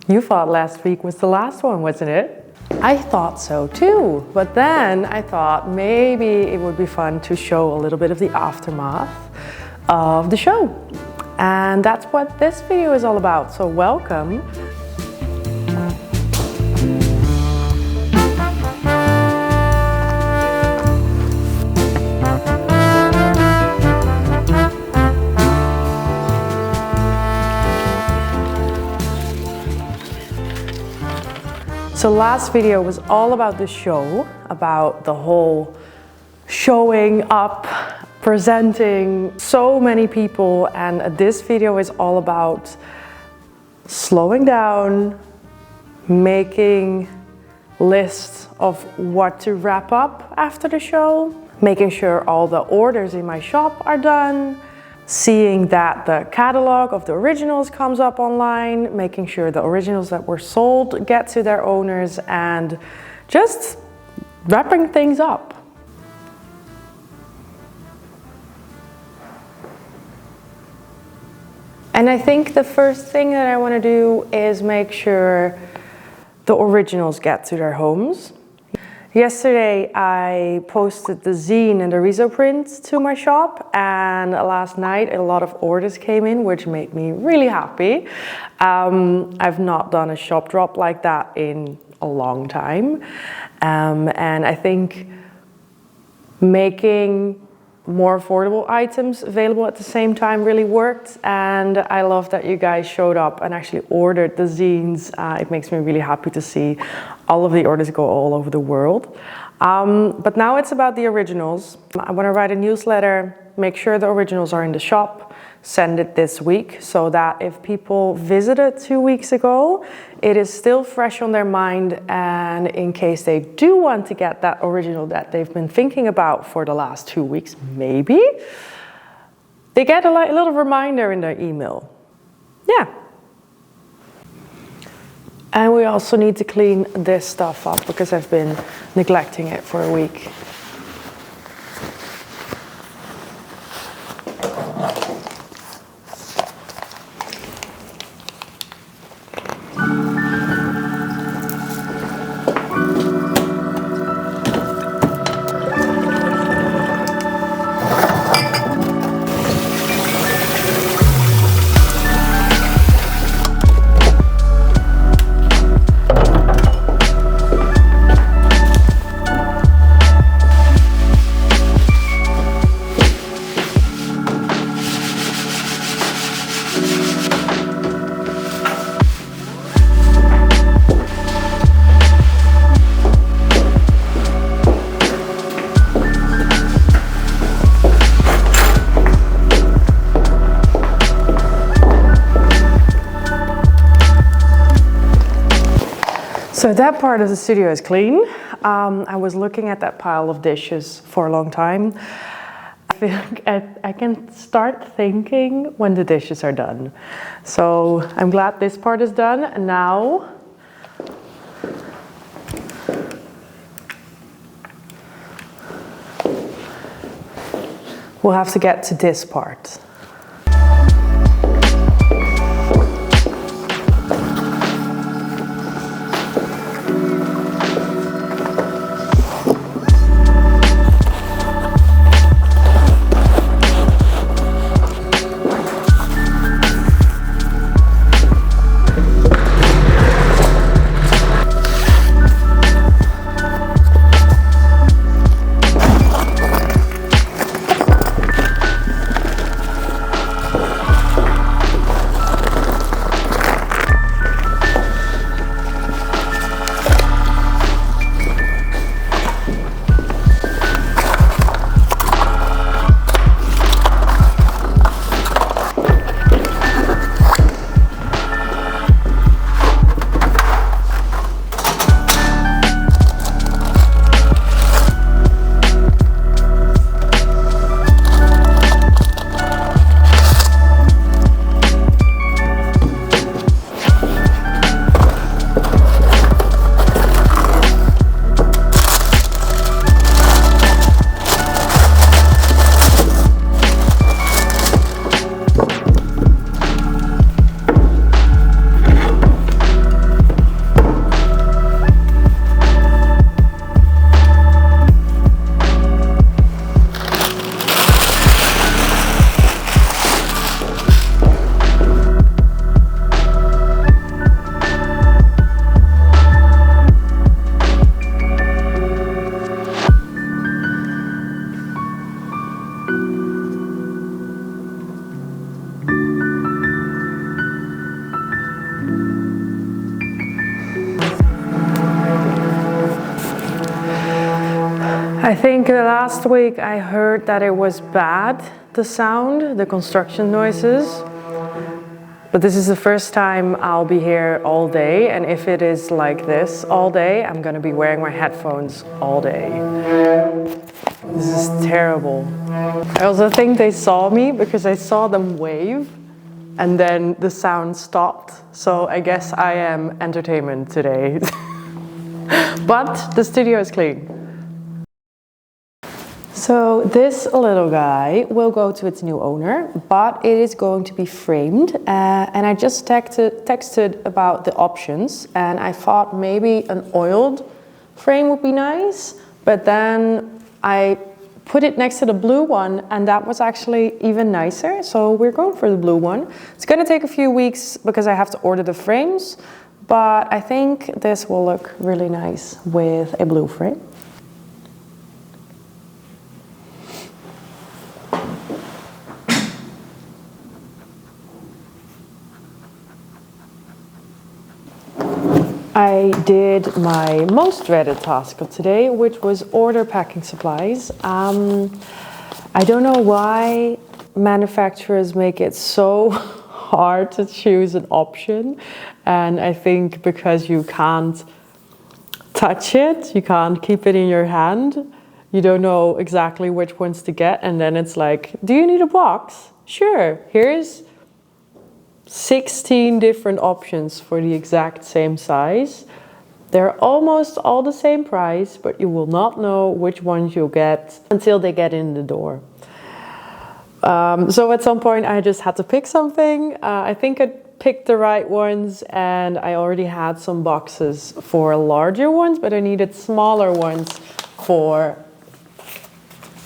You thought last week was the last one, wasn't it? I thought so too, but then I thought maybe it would be fun to show a little bit of the aftermath of the show. And that's what this video is all about, so welcome. So last video was all about the show, about the whole showing up, presenting so many people, and this video is all about slowing down, making lists of what to wrap up after the show, making sure all the orders in my shop are done, seeing that the catalog of the originals comes up online, making sure the originals that were sold get to their owners, and just wrapping things up. And I think the first thing that I want to do is make sure the originals get to their homes. Yesterday I posted the zine and the Riso prints to my shop, and last night a lot of orders came in, which made me really happy. I've not done a shop drop like that in a long time, and I think making more affordable items available at the same time really worked, and I love that you guys showed up and actually ordered the zines. It makes me really happy to see all of the orders go all over the world. But now it's about the originals. I want to write a newsletter, make sure the originals are in the shop, send it this week so that if people visited 2 weeks ago, it is still fresh on their mind, and in case they do want to get that original that they've been thinking about for the last 2 weeks, maybe, they get a little reminder in their email. Yeah. And we also need to clean this stuff up because I've been neglecting it for a week. So that part of the studio is clean. I was looking at that pile of dishes for a long time. I feel like I can start thinking when the dishes are done. So I'm glad this part is done. And now we'll have to get to this part. I think last week I heard that it was bad, the sound, the construction noises. But this is the first time I'll be here all day, and if it is like this all day, I'm gonna be wearing my headphones all day. This is terrible. I also think they saw me because I saw them wave and then the sound stopped. So I guess I am entertainment today. But the studio is clean. So this little guy will go to its new owner, but it is going to be framed. And I just texted about the options, and I thought maybe an oiled frame would be nice, but then I put it next to the blue one, and that was actually even nicer. So we're going for the blue one. It's gonna take a few weeks because I have to order the frames, but I think this will look really nice with a blue frame. I did my most dreaded task of today, which was order packing supplies. I don't know why manufacturers make it so hard to choose an option. And I think because you can't touch it, you can't keep it in your hand, you don't know exactly which ones to get. And then it's like, do you need a box? Sure, here's 16 different options for the exact same size. They're almost all the same price, but you will not know which ones you'll get until they get in the door. So at some point I just had to pick something. I think I picked the right ones, and I already had some boxes for larger ones, but I needed smaller ones for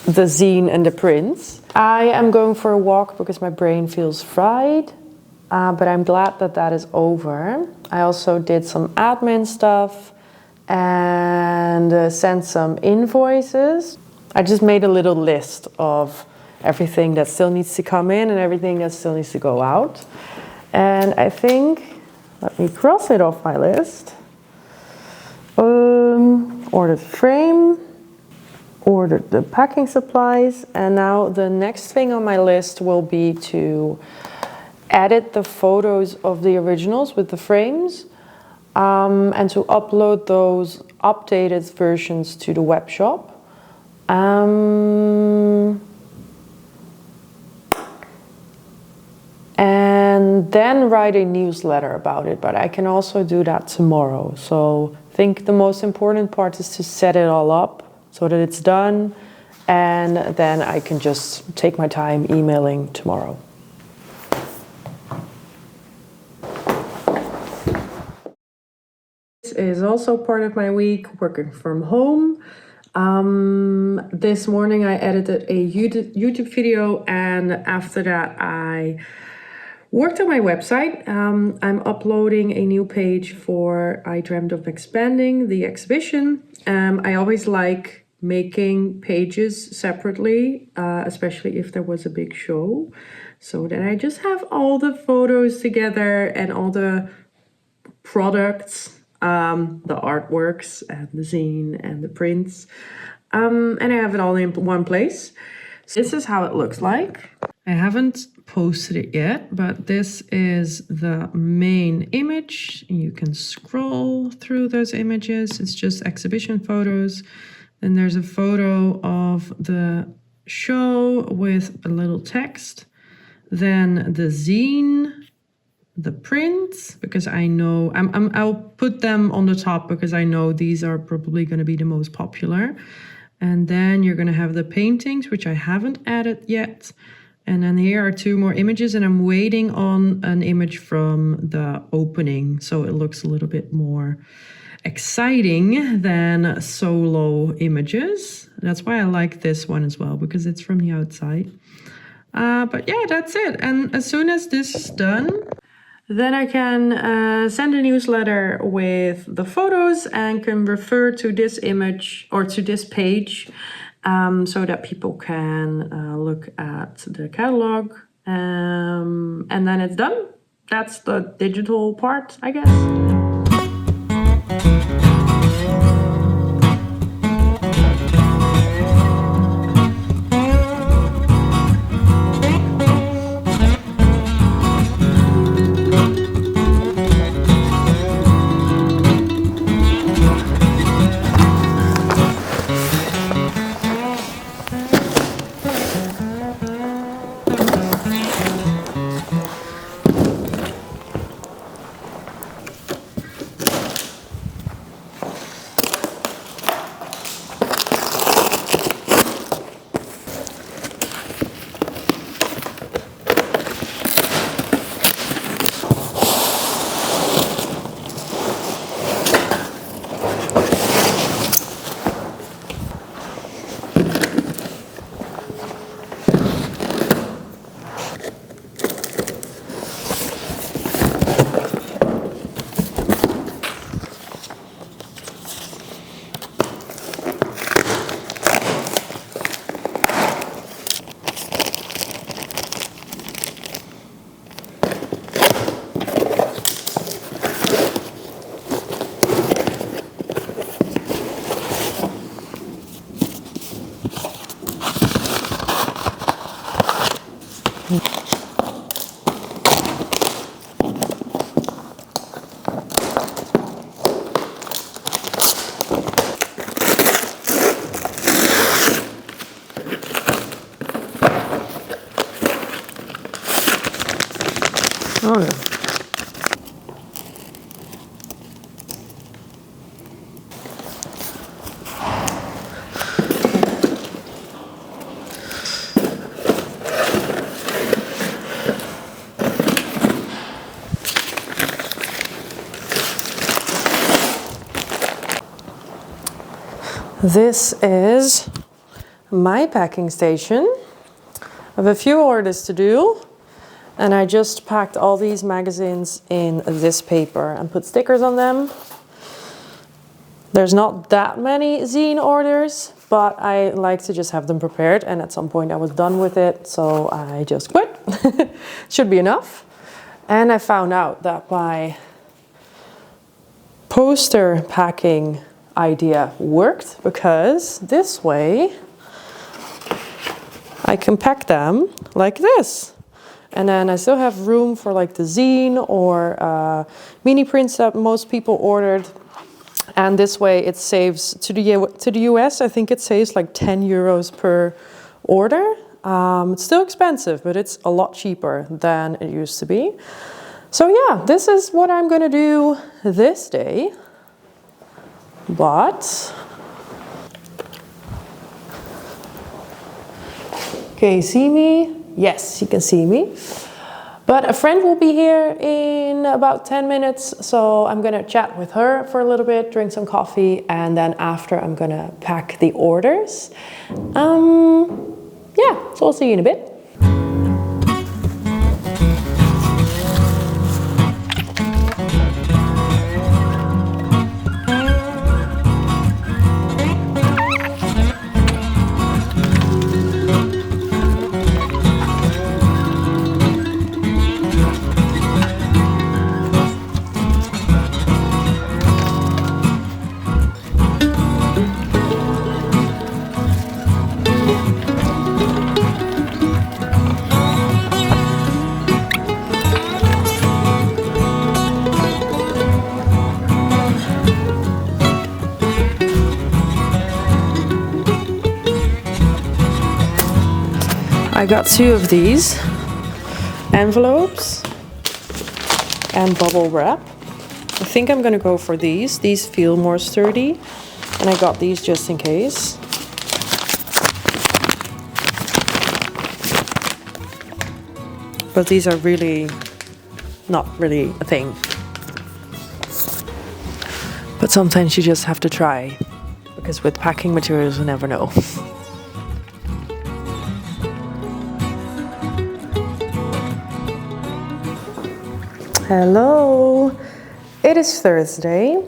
the zine and the prints. I am going for a walk because my brain feels fried. But I'm glad that that is over. I also did some admin stuff and sent some invoices. I just made a little list of everything that still needs to come in and everything that still needs to go out. And I think, let me cross it off my list. Ordered frame, ordered the packing supplies, and now the next thing on my list will be to edit the photos of the originals with the frames and to upload those updated versions to the web shop. And then write a newsletter about it, but I can also do that tomorrow. So I think the most important part is to set it all up so that it's done, and then I can just take my time emailing tomorrow. Is also part of my week working from home. This morning I edited a YouTube video, and after that I worked on my website. I'm uploading a new page for I Dreamt of Expanding, the exhibition. I always like making pages separately, especially if there was a big show, so that I just have all the photos together and all the products, the artworks and the zine and the prints, and I have it all in one place. So this is how it looks like. I haven't posted it yet, but this is the main image. You can scroll through those images. It's just exhibition photos. Then there's a photo of the show with a little text. Then the zine, the prints, because I know I'll put them on the top because I know these are probably going to be the most popular. And then you're going to have the paintings, which I haven't added yet. And then here are two more images, and I'm waiting on an image from the opening, so it looks a little bit more exciting than solo images. That's why I like this one as well, because it's from the outside. But yeah, that's it. And as soon as this is done, then I can send a newsletter with the photos and can refer to this image or to this page, so that people can look at the catalog. And then it's done. That's the digital part, I guess. Oh yeah. This is my packing station. I have a few orders to do, and I just packed all these magazines in this paper and put stickers on them. There's not that many zine orders, but I like to just have them prepared, and at some point I was done with it, so I just quit. Should be enough. And I found out that my poster packing idea worked, because this way I can pack them like this. And then I still have room for like the zine or mini prints that most people ordered. And this way it saves, to the US, I think it saves like 10 euros per order. It's still expensive, but it's a lot cheaper than it used to be. So yeah, this is what I'm gonna do this day. But, okay, see me? Yes, you can see me. But a friend will be here in about 10 minutes, so I'm gonna chat with her for a little bit, drink some coffee, and then after I'm gonna pack the orders. Yeah, so I'll see you in a bit. I got 2 of these envelopes and bubble wrap. I think I'm gonna go for these. These feel more sturdy, and I got these just in case. But these are really not really a thing. But sometimes you just have to try, because with packing materials you never know. Hello, it is Thursday.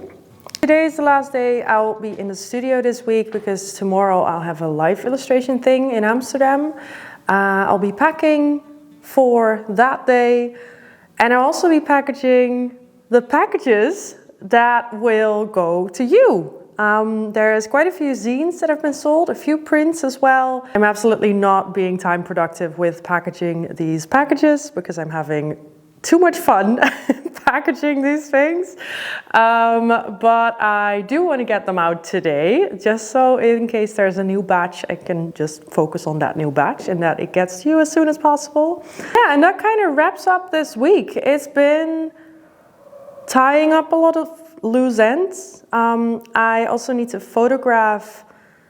Today is the last day I'll be in the studio this week, because tomorrow I'll have a live illustration thing in Amsterdam. I'll be packing for that day, and I'll also be packaging the packages that will go to you. There's quite a few zines that have been sold, a few prints as well. I'm absolutely not being time productive with packaging these packages, because I'm having too much fun packaging these things, but I do want to get them out today, just so in case there's a new batch, I can just focus on that new batch and that it gets to you as soon as possible. Yeah, and that kind of wraps up this week. It's been tying up a lot of loose ends. I also need to photograph.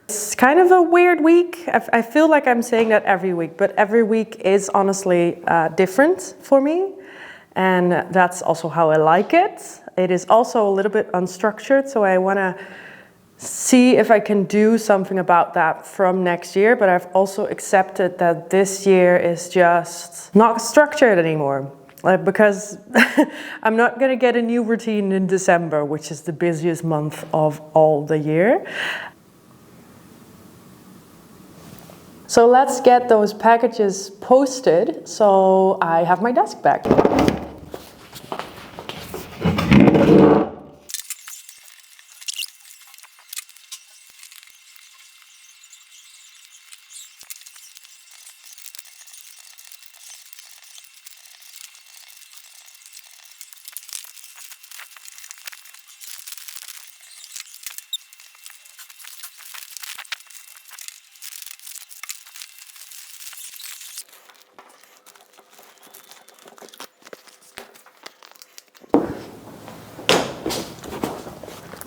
It's kind of a weird week. I feel like I'm saying that every week, but every week is honestly different for me. And that's also how I like it. It is also a little bit unstructured, so I want to see if I can do something about that from next year. But I've also accepted that this year is just not structured anymore. Because I'm not going to get a new routine in December, which is the busiest month of all the year. So let's get those packages posted, so I have my desk back.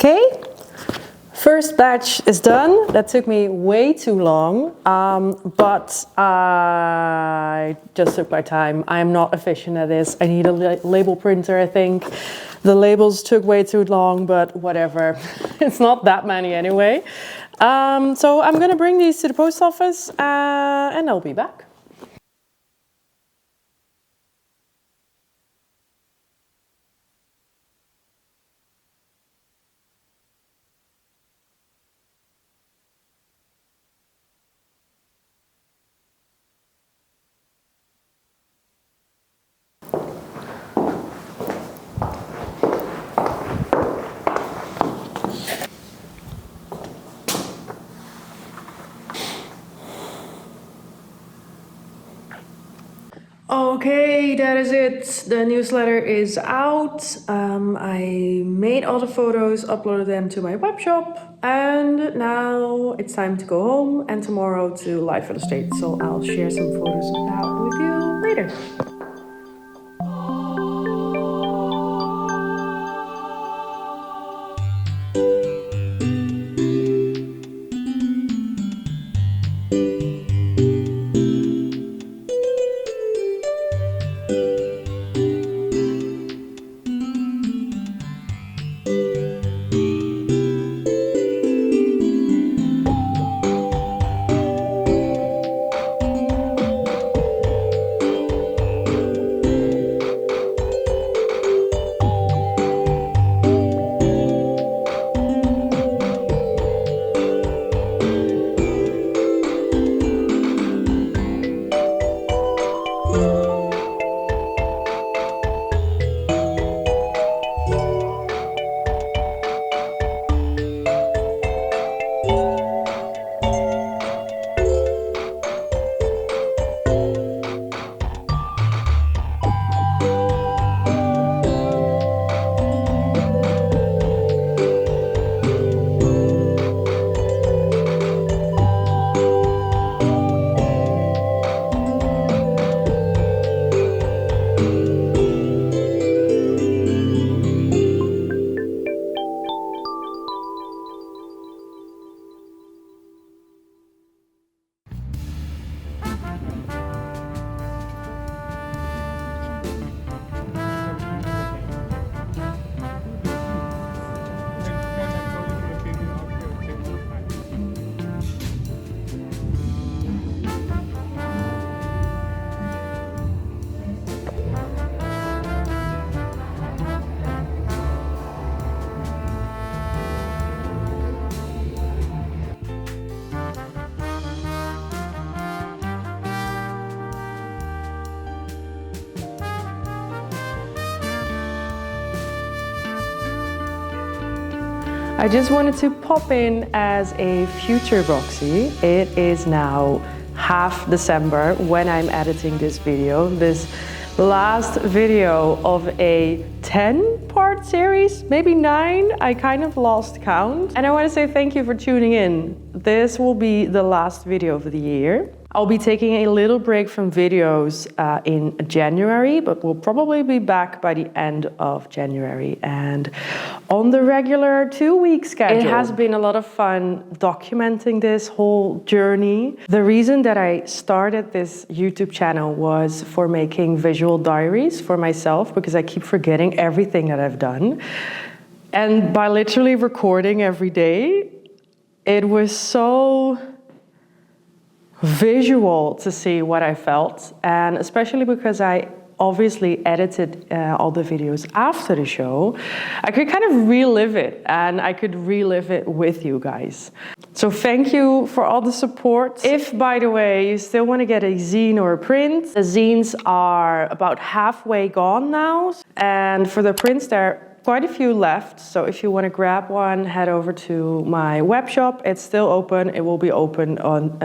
Okay, first batch is done. That took me way too long, but I just took my time. I'm not efficient at this. I need a label printer, I think. The labels took way too long, but whatever. It's not that many anyway. So I'm gonna bring these to the post office and I'll be back. Okay, that is it. The newsletter is out. I made all the photos, uploaded them to my web shop, and now it's time to go home and tomorrow to live illustrate. So I'll share some photos of that with you later. I just wanted to pop in as a future Roxy. It is now half December when I'm editing this video. This last video of a 10-part series, maybe 9, I kind of lost count. And I want to say thank you for tuning in. This will be the last video of the year. I'll be taking a little break from videos in January, but we'll probably be back by the end of January and on the regular 2-week schedule. It has been a lot of fun documenting this whole journey. The reason that I started this YouTube channel was for making visual diaries for myself, because I keep forgetting everything that I've done. And by literally recording every day, it was so visual to see what I felt, and especially because I obviously edited all the videos after the show, I could kind of relive it, and I could relive it with you guys. So thank you for all the support. If, by the way, you still want to get a zine or a print, the zines are about halfway gone now, and for the prints there are quite a few left, so if you want to grab one, head over to my web shop. It's still open. It will be open on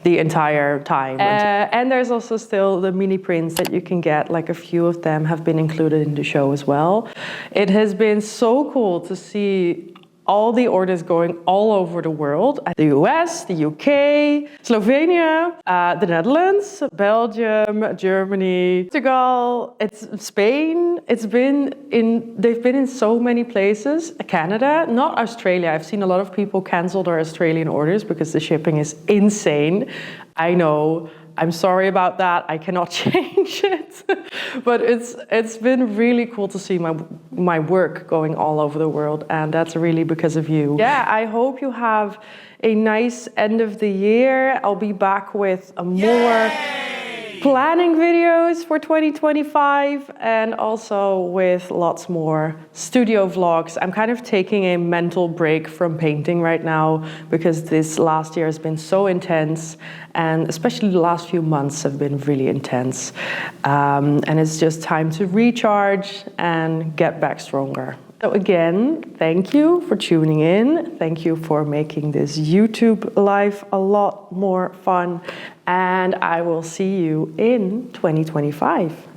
the entire time. And there's also still the mini prints that you can get. Like a few of them have been included in the show as well. It has been so cool to see all the orders going all over the world. The US, the UK, Slovenia, the Netherlands, Belgium, Germany, Portugal, it's Spain. They've been in so many places. Canada, not Australia. I've seen a lot of people cancel their Australian orders because the shipping is insane. I know. I'm sorry about that. I cannot change it. But it's been really cool to see my work going all over the world, and that's really because of you. Yeah, I hope you have a nice end of the year. I'll be back with more planning videos for 2025 and also with lots more studio vlogs. I'm kind of taking a mental break from painting right now because this last year has been so intense, and especially the last few months have been really intense. And it's just time to recharge and get back stronger. So again, thank you for tuning in. Thank you for making this YouTube life a lot more fun. And I will see you in 2025.